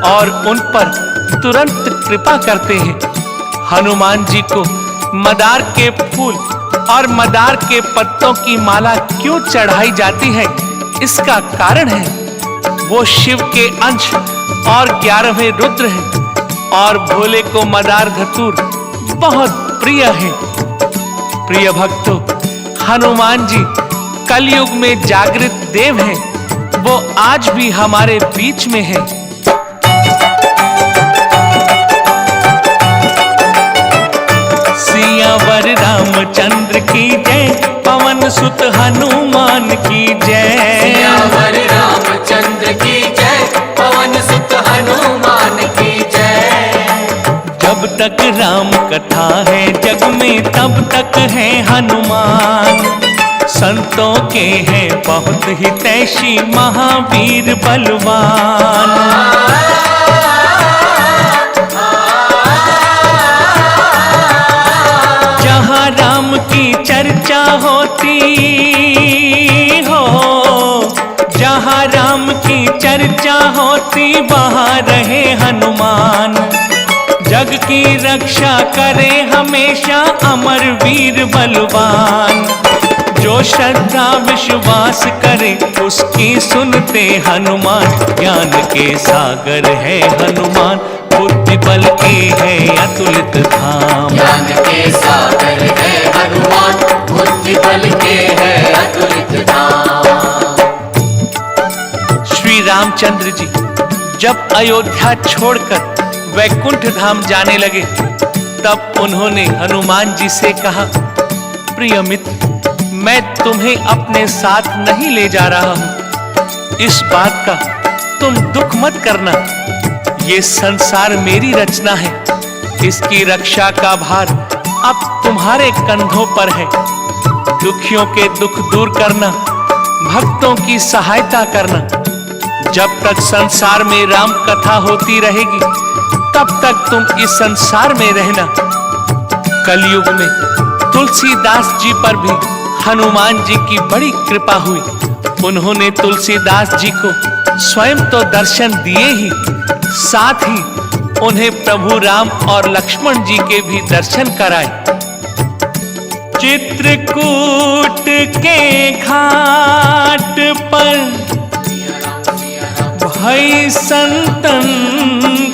और उन पर तुरंत कृपा करते हैं। हनुमान जी को मदार के फूल और मदार के पत्तों की माला क्यों चढ़ाई जाती है? इसका कारण है, वो शिव के अंश और 11वें रुद्र हैं और भोले को मदार धतूर बहुत प्रिय है। प्रिय भक्तों, हनुमान जी कलयुग में जागृत देव हैं। वो आज भी हमारे बीच में है। सियावर रामचंद्र की जय, पवन सुत हनुमान की जय। सियावर रामचंद्र की जय, पवन सुत हनुमान की जय। जब तक राम कथा है जग में, तब तक है हनुमान। संतों के हैं बहुत हितैषी, महावीर बलवान। जहाँ राम की चर्चा होती हो, जहाँ राम की चर्चा होती, वहाँ रहे हनुमान। जग की रक्षा करे हमेशा अमर वीर बलवान। जो श्रद्धा विश्वास करे उसकी सुनते हनुमान। ज्ञान के सागर है हनुमान, बुद्धि बल के है अतुलित धाम। ज्ञान के सागर है हनुमान, बुद्धि बल के है अतुलित धाम। श्री रामचंद्र जी जब अयोध्या छोड़कर वैकुंठ धाम जाने लगे, तब उन्होंने हनुमान जी से कहा, प्रिय मित्र, मैं तुम्हें अपने साथ नहीं ले जा रहा हूं। इस बात का तुम दुख मत करना। ये संसार मेरी रचना है। इसकी रक्षा का भार अब तुम्हारे कंधों पर है। दुखियों के दुख दूर करना, भक्तों की सहायता करना। जब तक संसार में राम कथा होती रहेगी, तब तक तुम इस संसार में रहना। कलयुग में तुलसीदास जी पर भी हनुमान जी की बड़ी कृपा हुई। उन्होंने तुलसीदास जी को स्वयं तो दर्शन दिए ही, साथ ही उन्हें प्रभु राम और लक्ष्मण जी के भी दर्शन कराए। चित्रकूट के घाट पर भई संतन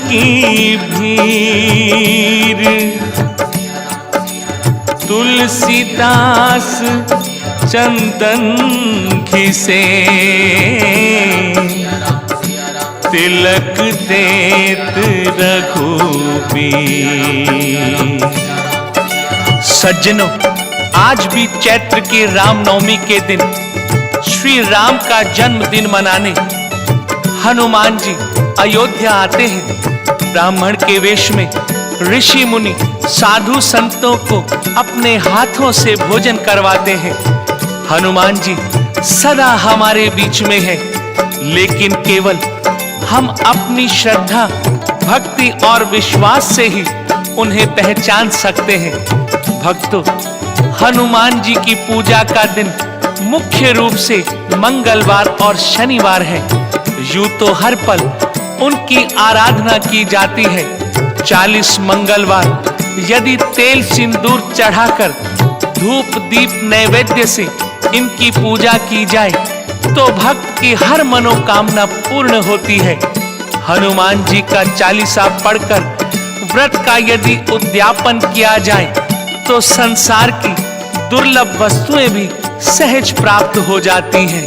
की भीड़, तुलसीदास चंदन घिसे, तिलक देत रघुबीर। सज्जनों, आज भी चैत्र के रामनवमी के दिन श्री राम का जन्मदिन मनाने हनुमान जी अयोध्या आते हैं। ब्राह्मण के वेश में ऋषि मुनि साधु संतों को अपने हाथों से भोजन करवाते हैं। हनुमान जी सदा हमारे बीच में है, लेकिन केवल हम अपनी श्रद्धा, भक्ति और विश्वास से ही उन्हें पहचान सकते हैं। भक्तों, हनुमान जी की पूजा का दिन मुख्य रूप से मंगलवार और शनिवार है। यूं तो हर पल उनकी आराधना की जाती है। 40 मंगलवार यदि तेल सिंदूर चढ़ाकर धूप दीप नैवेद्य से इनकी पूजा की जाए, तो भक्त की हर मनोकामना पूर्ण होती है। हनुमान जी का चालीसा पढ़कर व्रत का यदि उद्यापन किया जाए, तो संसार की दुर्लभ वस्तुएं भी सहज प्राप्त हो जाती हैं।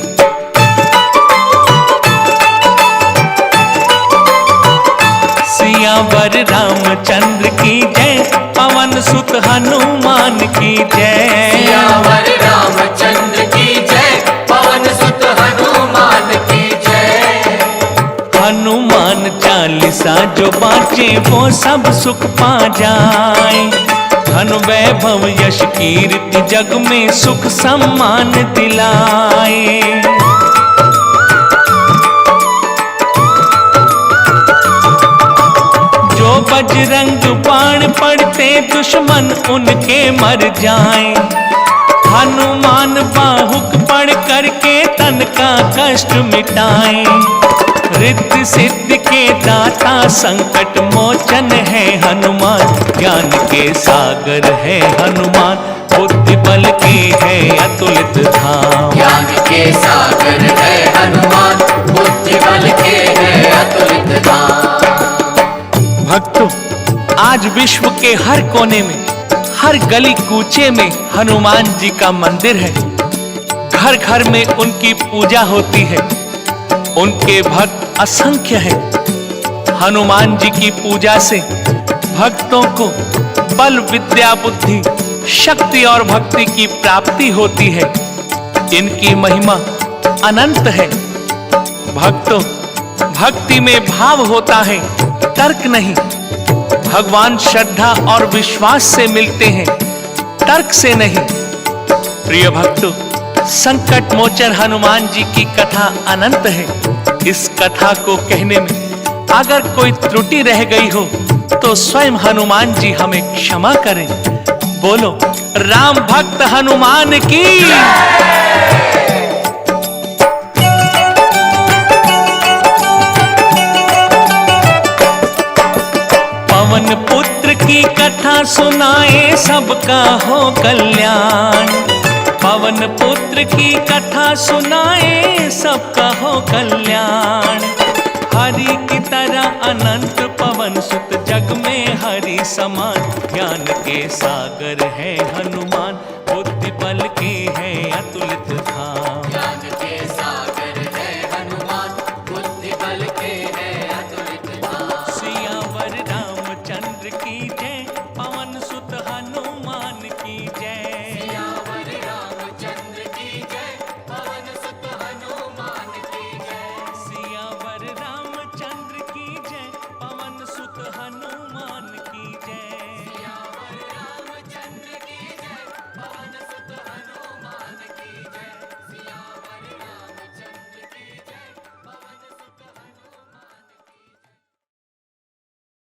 सियावर रामचंद्र की जय, पवन सुत हनुमान की जय। सियावर रामचंद्र की जय, पवन सुत हनुमान की जय। हनुमान चालीसा जो बाँचे वो सब सुख पा जाए। धन वैभव यश कीर्ति जग में सुख सम्मान दिलाए। जो बजरंग बाण पड़ते दुश्मन उनके मर जाएं। हनुमान बाहुक पढ़ करके तन का कष्ट मिटाएं। रिद्धि सिद्धि के दाता संकट मोचन है हनुमान। ज्ञान के सागर है हनुमान, बुद्धि बल के है अतुलित धाम। ज्ञान के सागर है हनुमान, बुद्धि बल के है अतुलित धाम। भक्तों, आज विश्व के हर कोने में, हर गली कूचे में हनुमान जी का मंदिर है। घर घर में उनकी पूजा होती है। उनके भक्त असंख्य हैं। हनुमान जी की पूजा से भक्तों को बल, विद्या, बुद्धि, शक्ति और भक्ति की प्राप्ति होती है। इनकी महिमा अनंत है। भक्तों, भक्ति में भाव होता है, तर्क नहीं। भगवान श्रद्धा और विश्वास से मिलते हैं, तर्क से नहीं। प्रिय भक्तों, संकट मोचन हनुमान जी की कथा अनंत है। इस कथा को कहने में अगर कोई त्रुटि रह गई हो तो स्वयं हनुमान जी हमें क्षमा करें। बोलो राम भक्त हनुमान की। पवन पुत्र की कथा सुनाए सबका हो कल्याण। पवन पुत्र की कथा सुनाए सबका हो कल्याण। हरि की तरह अनंत पवन सुत जग में हरि समान। ज्ञान के सागर है हनुमान, बुद्धि बल के है अतुलित